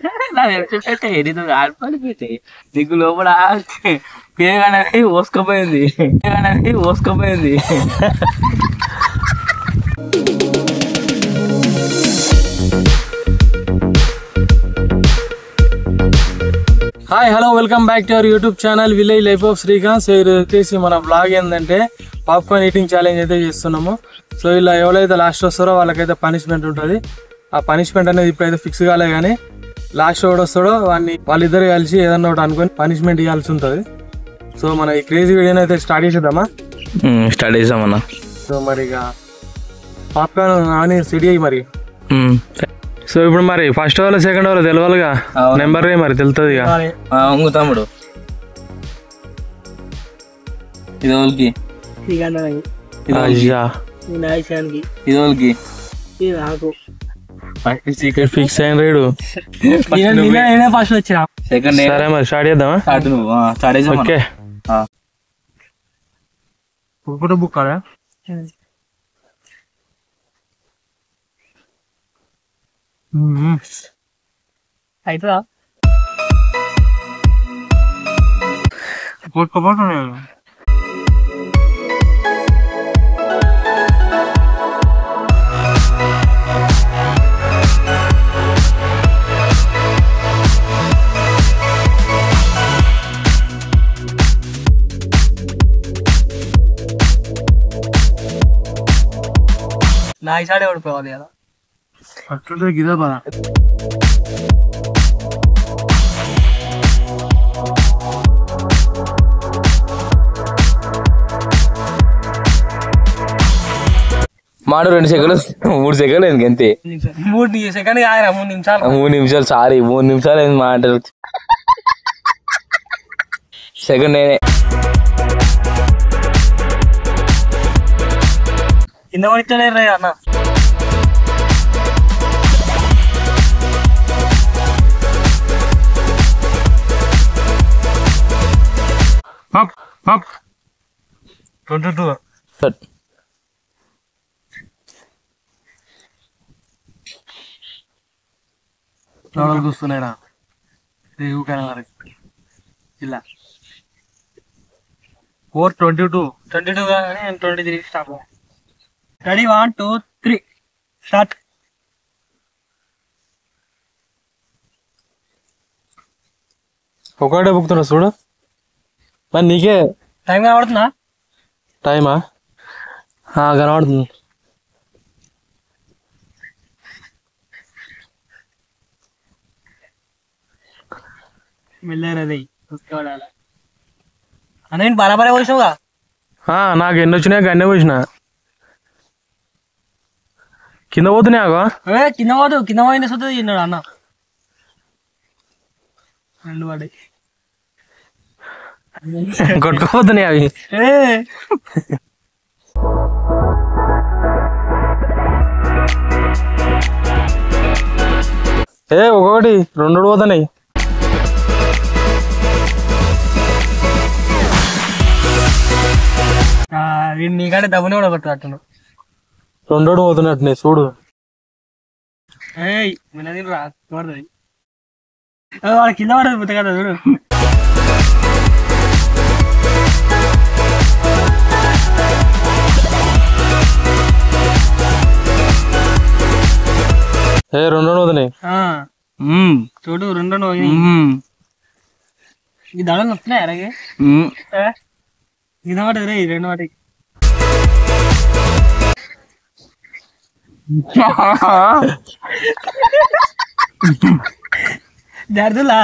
పెట్టే నీతో ఆడిపడి పెట్టే నీకు లోపల పేగ అనేది ఓసుకపోయింది hi hello welcome back to our YouTube channel village life of Srikanth. So ఇది వచ్చేసి మన బ్లాగ్ ఏంటంటే పాప్కార్న్ ఈటింగ్ ఛాలెంజ్ అయితే చేస్తున్నాము. సో ఇలా ఎవరైతే లాస్ట్ వస్తారో వాళ్ళకైతే పనిష్మెంట్ ఉంటుంది. ఆ పనిష్మెంట్ అనేది ఇప్పుడైతే ఫిక్స్ కాలే, కానీ లాస్ట్ ఎవడు వస్తాడో వాళ్ళిద్దరు కలిసి ఏదన్నా ఒకటి అనుకొని పనిష్మెంట్ ఇవ్వాల్సి ఉంటుంది. సో మన ఈ క్రేజీ వీడియోని అయితే స్టార్ట్ చేద్దామన్నా. సో మరి ఇక పాప్కార్న్ అని రెడీ అయ్యి మరి. సో ఇప్పుడు మరి ఫస్ట్ వాళ్ళు సెకండ్ వాళ్ళు తెలవాలిగా, నెంబర్ మరి తెలుస్తుంది ఇక. తమ్ముడు ఇది సీక్రెట్ ఫిక్స్ అయిన రేడు. ఫస్ట్ వచ్చిన సెకండ్. సరే మరి స్టార్ట్ చేద్దామా? ఓకే బుక్ కదా అవుతుందా? కొట్టుకోపోతున్నాయి. నా ఈసారి ఓడిపోవాలి కదా అట్లుంటే గిదా పదా. మాడు 2 సెకండ్లు 3 సెకండ్లు ఎందుకు అంతే? 3 సెకండ్ కాదురా 3 నిమిషాలు. 3 నిమిషాలు సారీ 3 నిమిషాలు ఏంది మాటలు. సెకండ్ నేనే కింద పడితే అన్న. Up. 22. నోడలు కూస్తున్నాయిరా ఇలా 4:22 కానీ 23 స్టాప్. Ready 1 2 3 start. ఒకటే బుక్తున్నా చూడు మరి. నీకే టైం కనబడుతుందా? టైమా కనబడుతుంది. మెల్లరది అన్న బరాబరే పోసినావుగా. నాకు ఎన్ని వచ్చినాయి అన్నీ పోసిన. కింద పోతున్నాయాగో. కింద పోయిన సొద్దు తిన్నాడు అన్న. 2 పడి కొట్టుకుపోతున్నాయి అవి. ఒక్కొక్కటి 2 పోతున్నాయి. నీకంటే డబ్బుని కూడా కొట్టుకుంటున్నావు. 2 పోతున్నట్టున్నాయి చూడు. పడుతుంది వాడు కింద పడదు కదా చూడు. రెండు పోతున్నాయి చూడు. 2 ఈ దళలు వస్తున్నాయి అలాగే కింద పడదు రే 2 వాటికి. జాగ్రత్తలా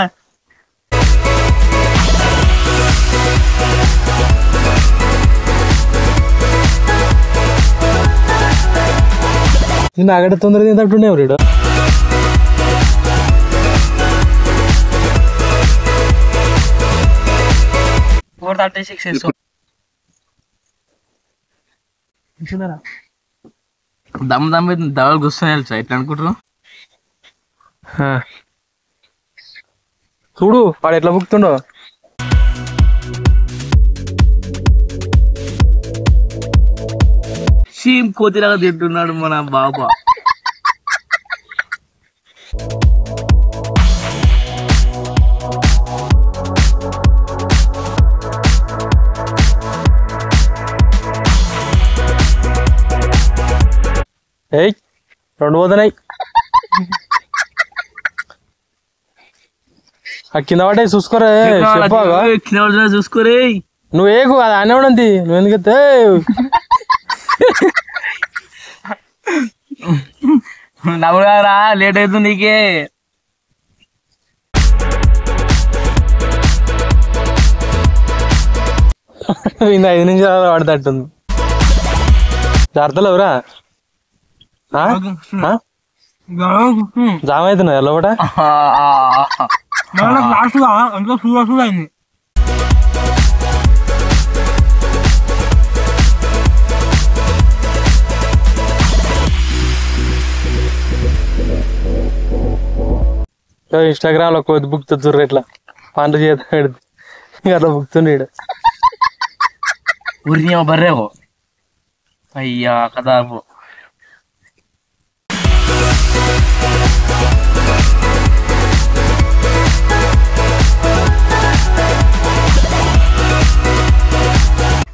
నేను అక్కడ తొందరగా తింటుండే రీడు. దమ్ దవలు కూర్చొని ఎట్లా అనుకుంటున్నావు? చూడు వాడు ఎట్లా బుక్తుండో. సేమ్ కోతిలాగా తింటున్నాడు మన బాబా. ఏయ్ 2 పోతున్నాయి. ఆ కింద పడే చూసుకోరే చెప్పాగా చూసుకోరే. నువ్వు ఏకు అది అనే ఉండి నువ్వు ఎందుకు ఎత్తే నవ్వురా లేట్ అవుతుంది నీకే. ఇంత 5 నిమిషాలు పడతట్టుంది. జాగ్రత్తలు ఎవరా జామ అవుతున్నా లోపట. ఇన్స్టాగ్రామ్ లో కొద్ది బుక్తుర్రు ఇట్లా పంట చేత అట్లా బుక్తుండే. ఊరిని బర్రేవో అయ్యా కదా.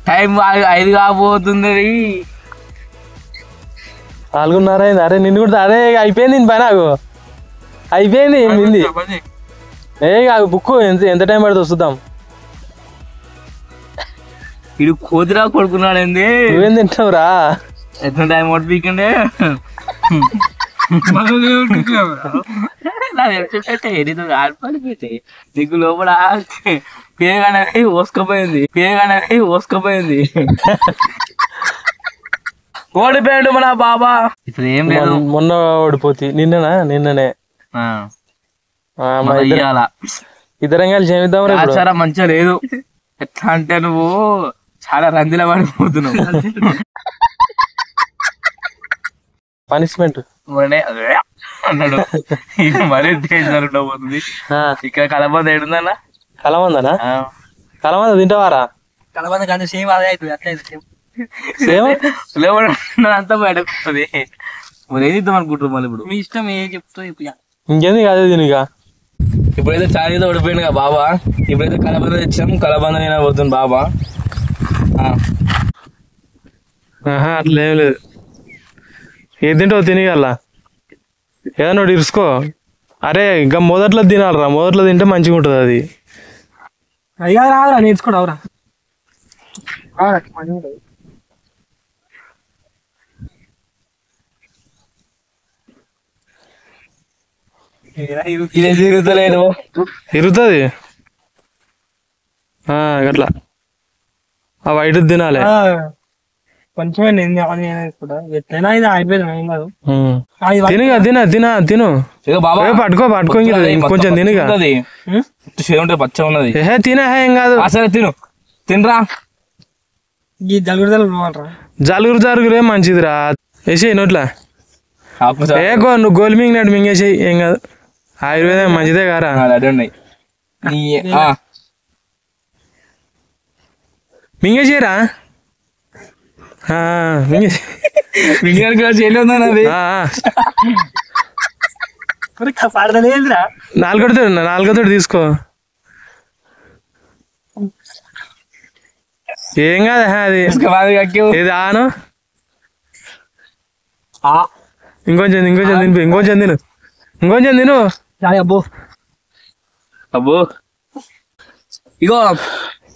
టైం 5 కాబోతుంది. 4:30 అయింది. అరే నిన్ను కూడా అరే అయిపోయింది పని నాకు అయిపోయింది. నింది ఏ బుక్ ఎంత టైం పడుతుంది చూద్దాం. ఇడు కోదిరా కొడుకున్నాడు. ఏంది నువ్వేం తింటావురా? ఎంత టైం పడుతుండే నీకు లోపల పేగనేది ఓసుకపోయింది. ఓడిపోయాడు మన బాబా. ఇప్పుడు ఏం లేదు. మొన్న ఓడిపోతే నిన్ననే ఇద్దరం కలిసి ఏమిద్దాం. చాలా మంచిగా లేదు. ఎట్లా అంటే నువ్వు చాలా రందిలా పడిపోతున్నావు. పనిష్మెంట్ అన్నాడు. మరీ డేంజర్ ఉండబోతుంది. ఇక్కడ కలబంద ఏడుందన్నా? కలబందనా? కలబంద తింటావారా? కలబంద కానీ సేమ్ అదే అవుతుంది. అట్లా సేమ్ అంతా బయటకుతుంది. మరి ఏం చేద్దాం అనుకుంటున్నాం మళ్ళీ? ఇప్పుడు మీ ఇష్టం ఏం చెప్తావు. ఇంకేంది కాదు దీనిగా. ఇప్పుడైతే చాయ్ అయితే ఓడిపోయింది కదా బాబా. ఇప్పుడైతే కలబంద తెచ్చాం. కలబంద నేను పోతుంది బాబా. అట్లా ఏం లేదు. ఏది తింటావు తినగల ఏదన్నా ఒకటి ఇరుసుకో. అరే ఇంకా మొదట్లో తినాలరా. మొదట్లో తింటే మంచిగా ఉంటుంది అది. అయ్యా రాదురా నేర్చుకోవరా. ఇరుగుతుంది అట్లా. ఆ వైట్ తినాలి కొంచెమే. తిను పట్టుకో కొంచెం తినగా. పచ్చ ఉన్నది తిన ఏం కాదు. అసలు తినరా. జలుగురే మంచిదిరా. వేసేయి నోట్లా. నువ్వు గోలు మింగినాడు మింగేసేయి ఏం కాదు. ఆయుర్వేదం మంచిదే కారా. మింగేసేయరా. నాలుగోతోటి తీసుకో ఏం కాదు. అది ఇది ఆను. ఇంకొంచెం తిను. అబ్బో ఇగో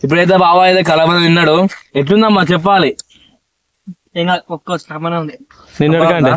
ఇప్పుడైతే బాబా అయితే కలబంద తిన్నాడు. ఎట్లుందమ్మా చెప్పాలి. ఒక్క శ్రమనే ఉంది నిన్నటికంటే.